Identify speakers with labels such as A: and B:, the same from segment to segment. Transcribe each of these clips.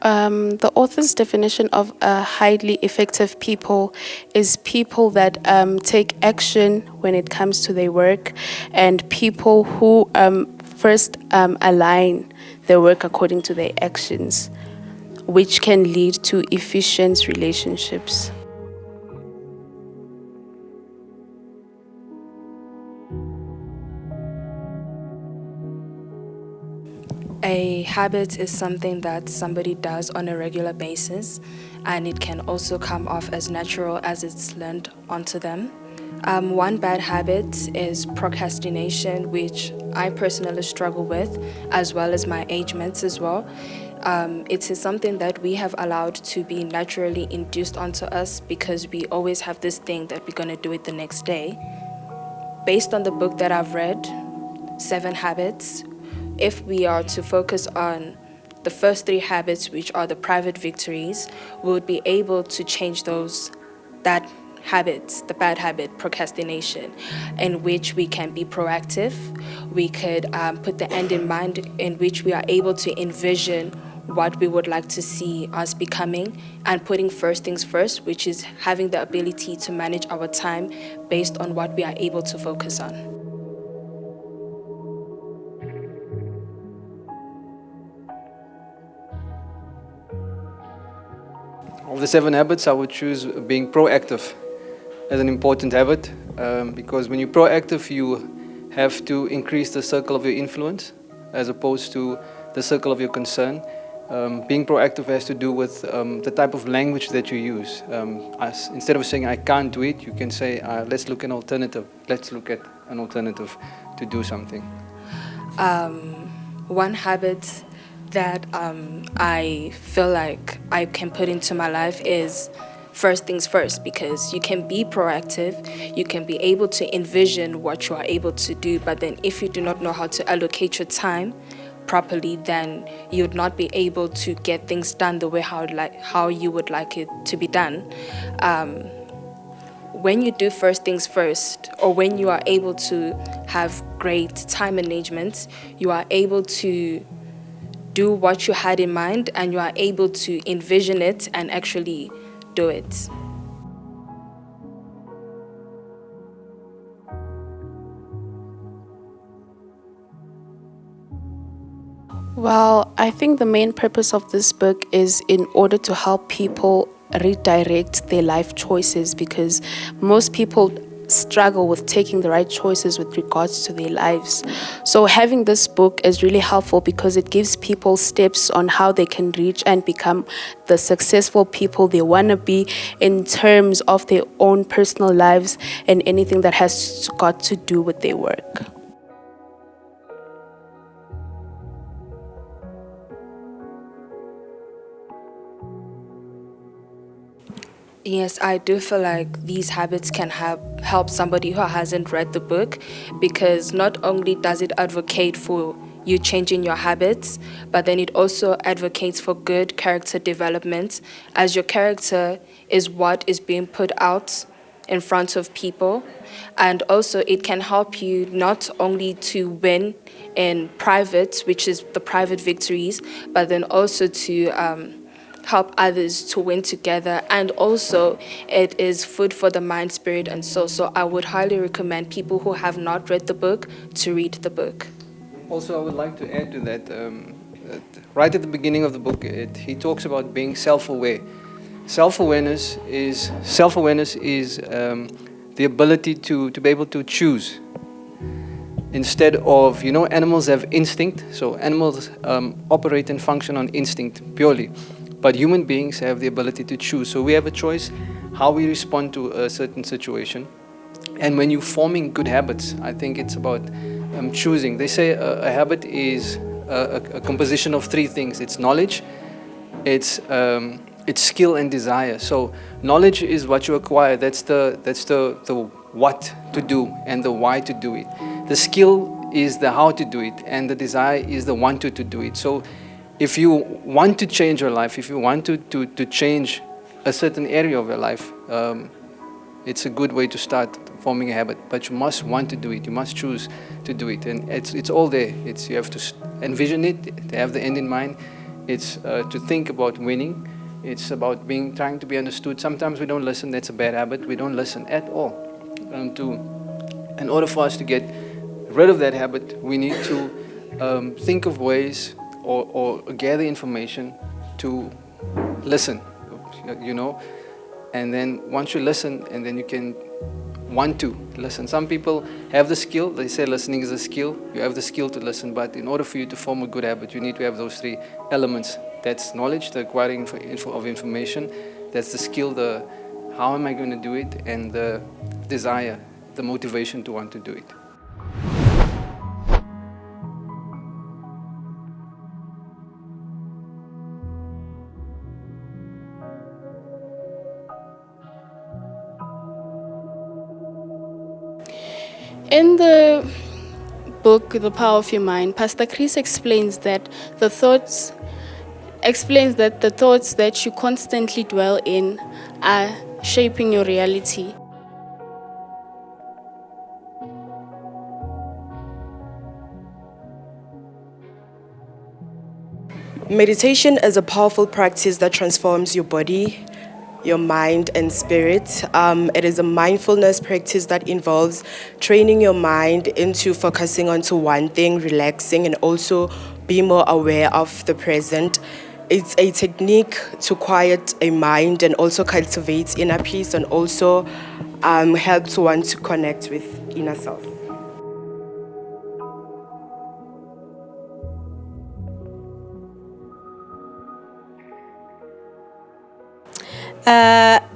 A: The author's definition of a highly effective people is people that take action when it comes to their work, and people who first align their work according to their actions, which can lead to efficient relationships.
B: A habit is something that somebody does on a regular basis, and it can also come off as natural as it's learned onto them. One bad habit is procrastination, which I personally struggle with, as well as my age mates as well. It is something that we have allowed to be naturally induced onto us because we always have this thing that we're going to do it the next day. Based on the book that I've read, 7 Habits, if we are to focus on the first 3 habits, which are the private victories, we would be able to change that habits, the bad habit, procrastination, in which we can be proactive. We could put the end in mind, in which we are able to envision what we would like to see us becoming, and putting first things first, which is having the ability to manage our time based on what we are able to focus on.
C: Of the 7 habits, I would choose being proactive as an important habit, because when you're proactive, you have to increase the circle of your influence as opposed to the circle of your concern. Being proactive has to do with the type of language that you use. Instead of saying, I can't do it, you can say, let's look at an alternative. Let's look at an alternative to do something.
B: One habit that I feel like I can put into my life is first things first, because you can be proactive, you can be able to envision what you are able to do, but then if you do not know how to allocate your time properly, then you would not be able to get things done the way how you would like it to be done. When you do first things first, or when you are able to have great time management, you are able to do what you had in mind, and you are able to envision it and actually do it.
A: Well, I think the main purpose of this book is in order to help people redirect their life choices, because most people struggle with taking the right choices with regards to their lives. So having this book is really helpful because it gives people steps on how they can reach and become the successful people they want to be in terms of their own personal lives and anything that has got to do with their work.
B: Yes, I do feel like these habits can help somebody who hasn't read the book, because not only does it advocate for you changing your habits, but then it also advocates for good character development, as your character is what is being put out in front of people. And also it can help you not only to win in private, which is the private victories, but then also to help others to win together. And also it is food for the mind, spirit, and soul. So I would highly recommend people who have not read the book to read the book.
C: Also, I would like to add to that, right at the beginning of the book, he talks about being self-aware. Self-awareness is the ability to be able to choose. Instead of, animals have instinct, so animals operate and function on instinct purely. But human beings have the ability to choose. So we have a choice how we respond to a certain situation. And when you're forming good habits, I think it's about choosing. They say a habit is a composition of 3 things. It's knowledge, it's skill, and desire. So knowledge is what you acquire. That's the what to do and the why to do it. The skill is the how to do it, and the desire is the want to do it. So if you want to change your life, if you want to change a certain area of your life, it's a good way to start forming a habit. But you must want to do it. You must choose to do it. And it's all there. You have to envision it, to have the end in mind, It's to think about winning. It's about trying to be understood. Sometimes we don't listen. That's a bad habit. We don't listen at all. In order for us to get rid of that habit, we need to think of ways or gather information to listen, and then once you listen, and then you can want to listen. Some people have the skill. They say listening is a skill. You have the skill to listen, but in order for you to form a good habit, you need to have those three elements. That's knowledge, the acquiring of information. That's the skill, the how am I going to do it, and the desire, the motivation to want to do it.
A: In the book, The Power of Your Mind, Pastor Chris explains that the thoughts that you constantly dwell in are shaping your reality.
D: Meditation is a powerful practice that transforms your body, your mind and spirit. It is a mindfulness practice that involves training your mind into focusing onto one thing, relaxing, and also be more aware of the present. It's a technique to quiet a mind and also cultivate inner peace, and also helps one to connect with inner self.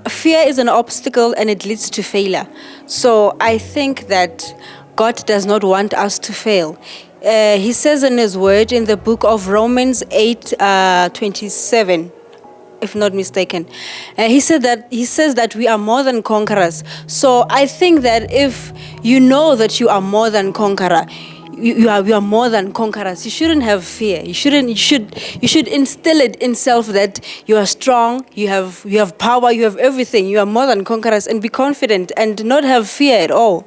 E: Fear is an obstacle and it leads to failure. So I think that God does not want us to fail. He says in His Word in the book of Romans 8:27, if not mistaken, he says that we are more than conquerors. So I think that if you know that you are more than conqueror, you are more than conquerors. You shouldn't have fear. You should instill it in self that you are strong, you have power, you have everything. You are more than conquerors, and be confident and not have fear at all.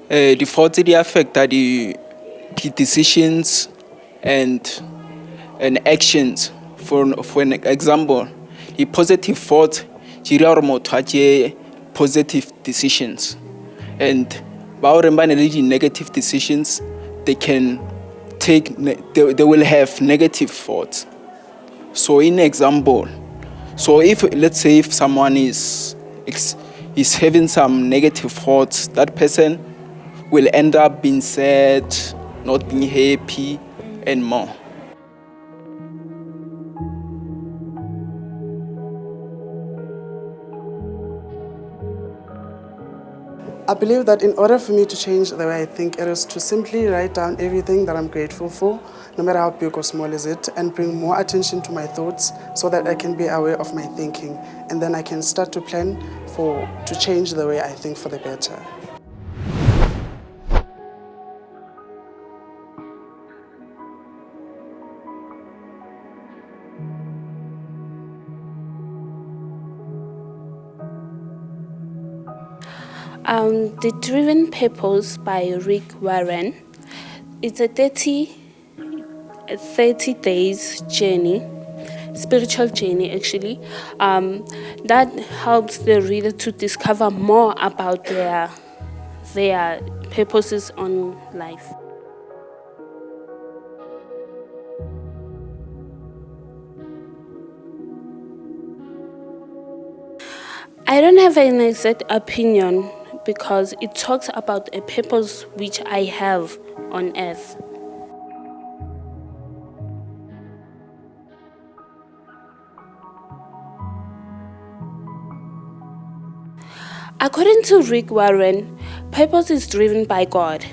F: The thoughts they affect the decisions and actions. For an example, the positive thoughts positive decisions, and the negative decisions they will have negative thoughts. So in example, so if let's say if someone is having some negative thoughts, that person will end up being sad, not being happy, and more.
G: I believe that in order for me to change the way I think, it is to simply write down everything that I'm grateful for, no matter how big or small is it, and bring more attention to my thoughts so that I can be aware of my thinking. And then I can start to plan to change the way I think for the better.
A: The Driven Purpose by Rick Warren. It's a 30 days journey, spiritual journey actually, that helps the reader to discover more about their purposes on life. I don't have an exact opinion because it talks about a purpose which I have on earth. According to Rick Warren, purpose is driven by God.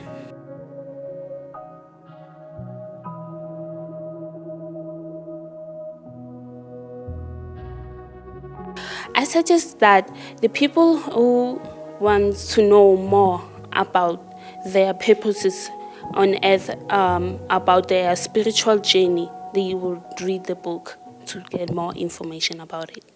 A: I suggest that the people who want to know more about their purposes on earth, about their spiritual journey, they will read the book to get more information about it.